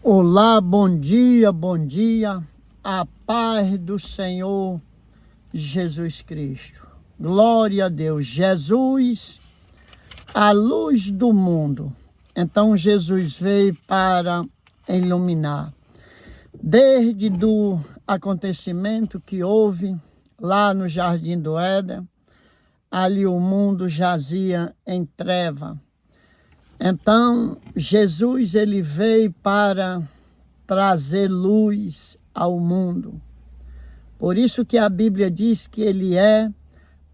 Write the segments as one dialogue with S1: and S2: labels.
S1: Olá, bom dia, a paz do Senhor Jesus Cristo. Glória a Deus, Jesus, a luz do mundo. Então Jesus veio para iluminar. Desde do acontecimento que houve lá no Jardim do Éden, ali o mundo jazia em treva. Então, Jesus ele veio para trazer luz ao mundo. Por isso que a Bíblia diz que ele é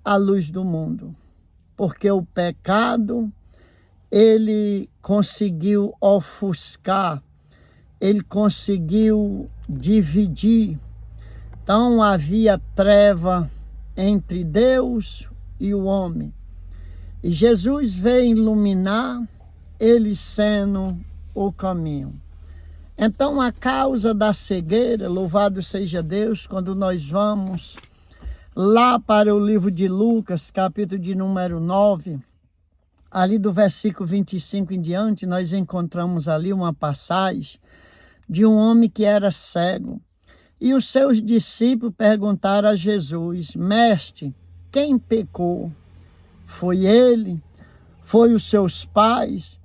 S1: a luz do mundo. Porque o pecado, ele conseguiu ofuscar, ele conseguiu dividir. Então, havia treva entre Deus e o homem. E Jesus veio iluminar, ele sendo o caminho. Então, a causa da cegueira, louvado seja Deus, quando nós vamos lá para o livro de Lucas, capítulo de número 9, ali do versículo 25 em diante, nós encontramos ali uma passagem de um homem que era cego. E os seus discípulos perguntaram a Jesus: Mestre, quem pecou? Foi ele? Foi os seus pais?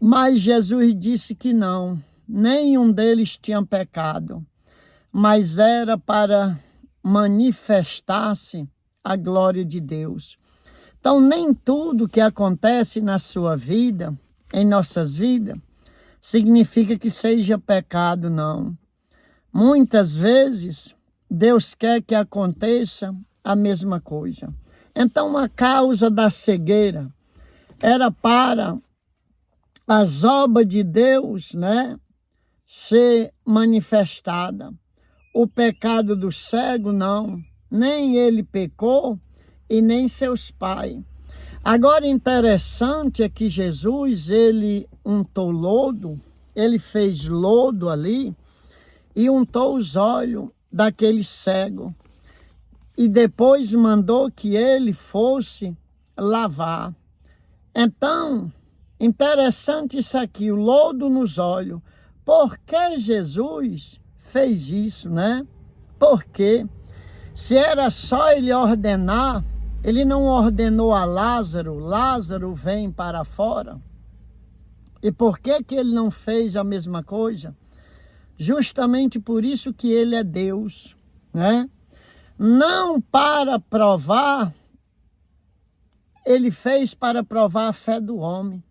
S1: Mas Jesus disse que não, nenhum deles tinha pecado, mas era para manifestar-se a glória de Deus. Então, nem tudo que acontece na sua vida, em nossas vidas, significa que seja pecado, não. Muitas vezes, Deus quer que aconteça a mesma coisa. Então, a causa da cegueira era para as obras de Deus, ser manifestada. O pecado do cego, não. Nem ele pecou e nem seus pais. Agora, interessante é que Jesus, ele untou lodo, ele fez lodo ali e untou os olhos daquele cego. E depois mandou que ele fosse lavar. Então, interessante isso aqui, o lodo nos olhos. Por que Jesus fez isso, Porque se era só ele ordenar, ele não ordenou a Lázaro, Lázaro vem para fora. E por que ele não fez a mesma coisa? Justamente por isso que ele é Deus, Não para provar, ele fez para provar a fé do homem.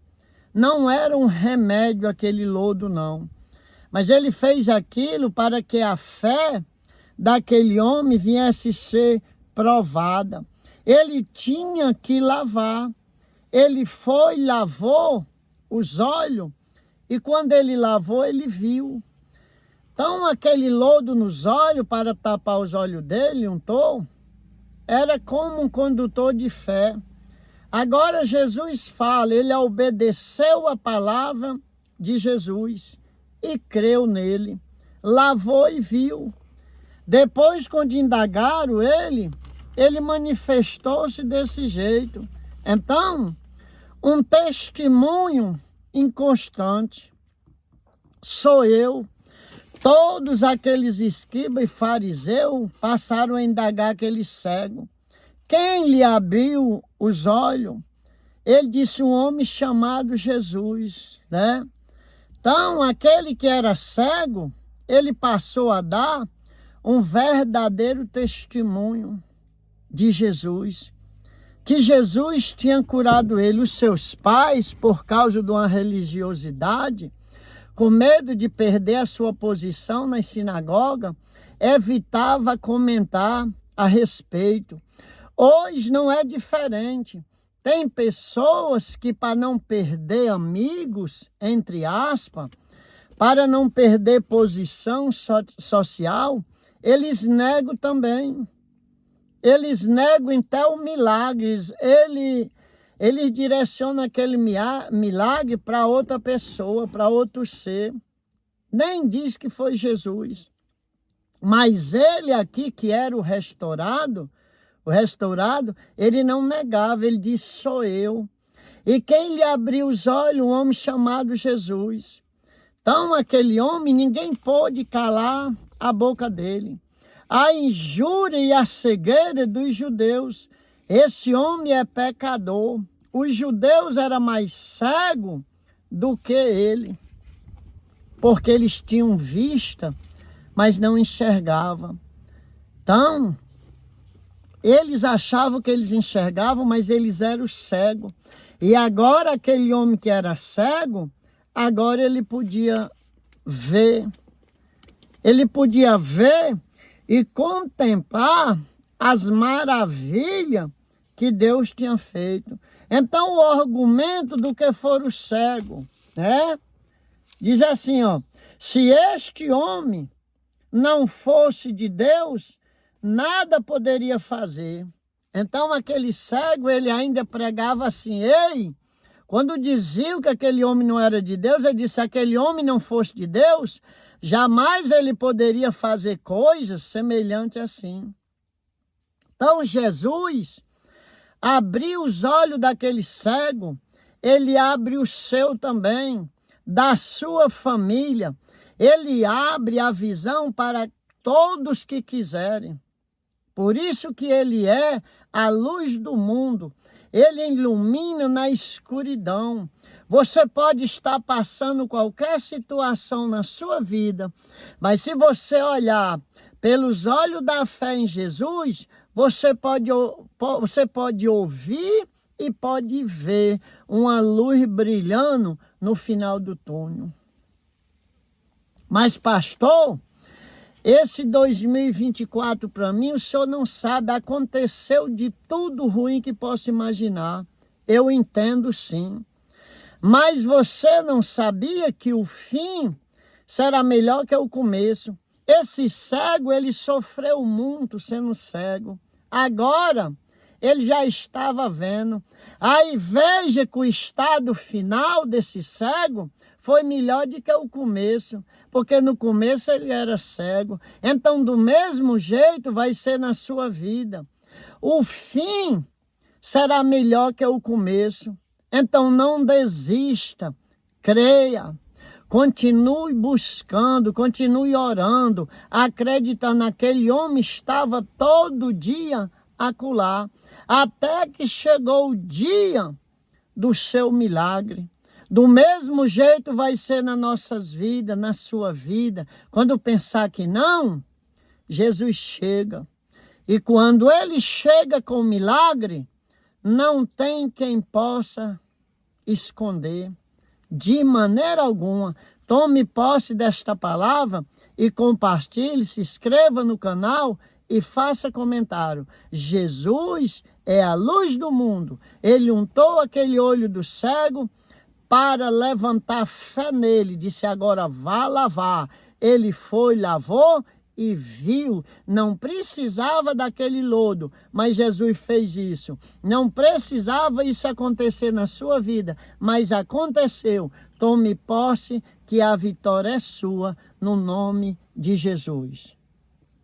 S1: Não era um remédio aquele lodo, não. Mas ele fez aquilo para que a fé daquele homem viesse ser provada. Ele tinha que lavar. Ele foi, lavou os olhos, e quando ele lavou, ele viu. Então, aquele lodo nos olhos, para tapar os olhos dele, untou, era como um condutor de fé. Agora Jesus fala, ele obedeceu a palavra de Jesus e creu nele, lavou e viu. Depois, quando indagaram ele manifestou-se desse jeito. Então, um testemunho inconstante sou eu. Todos aqueles escribas e fariseus passaram a indagar aquele cego. Quem lhe abriu os olhos? Ele disse, um homem chamado Jesus, Então, aquele que era cego, ele passou a dar um verdadeiro testemunho de Jesus. Que Jesus tinha curado ele. Os seus pais, por causa de uma religiosidade, com medo de perder a sua posição na sinagoga, evitava comentar a respeito. Hoje não é diferente. Tem pessoas que, para não perder amigos, entre aspas, para não perder posição social, eles negam também. Eles negam então milagres. Eles direcionam aquele milagre para outra pessoa, para outro ser. Nem diz que foi Jesus. Mas ele aqui, que era o restaurado, ele não negava, ele disse, sou eu. E quem lhe abriu os olhos? Um homem chamado Jesus. Então, aquele homem, ninguém pôde calar a boca dele. A injúria e a cegueira dos judeus. Esse homem é pecador. Os judeus eram mais cegos do que ele, porque eles tinham vista, mas não enxergavam. Então, eles achavam que eles enxergavam, mas eles eram cegos. E agora aquele homem que era cego, agora ele podia ver. Ele podia ver e contemplar as maravilhas que Deus tinha feito. Então o argumento do que for o cego, né? Diz assim, ó: se este homem não fosse de Deus, nada poderia fazer. Então aquele cego, ele ainda pregava assim: ei, quando diziam que aquele homem não era de Deus, ele disse: se aquele homem não fosse de Deus, jamais ele poderia fazer coisas semelhantes assim. Então Jesus abriu os olhos daquele cego, ele abre o seu também, da sua família. Ele abre a visão para todos que quiserem. Por isso que ele é a luz do mundo. Ele ilumina na escuridão. Você pode estar passando qualquer situação na sua vida, mas se você olhar pelos olhos da fé em Jesus, você pode ouvir e pode ver uma luz brilhando no final do túnel. Mas, pastor, esse 2024 para mim, o senhor não sabe, aconteceu de tudo ruim que posso imaginar. Eu entendo sim. Mas você não sabia que o fim será melhor que o começo. Esse cego, ele sofreu muito sendo cego. Agora, ele já estava vendo. Aí veja que o estado final desse cego foi melhor do que o começo, porque no começo ele era cego. Então, do mesmo jeito, vai ser na sua vida. O fim será melhor que o começo. Então, não desista, creia. Continue buscando, continue orando, acreditando. Aquele homem estava todo dia acolá, até que chegou o dia do seu milagre. Do mesmo jeito vai ser nas nossas vidas, na sua vida. Quando pensar que não, Jesus chega. E quando ele chega com o milagre, não tem quem possa esconder. De maneira alguma. Tome posse desta palavra e compartilhe, se inscreva no canal e faça comentário. Jesus é a luz do mundo. Ele untou aquele olho do cego para levantar fé nele. Disse: agora vá lavar. Ele foi, lavou e viu. Não precisava daquele lodo, mas Jesus fez isso. Não precisava isso acontecer na sua vida, mas aconteceu. Tome posse que a vitória é sua, no nome de Jesus.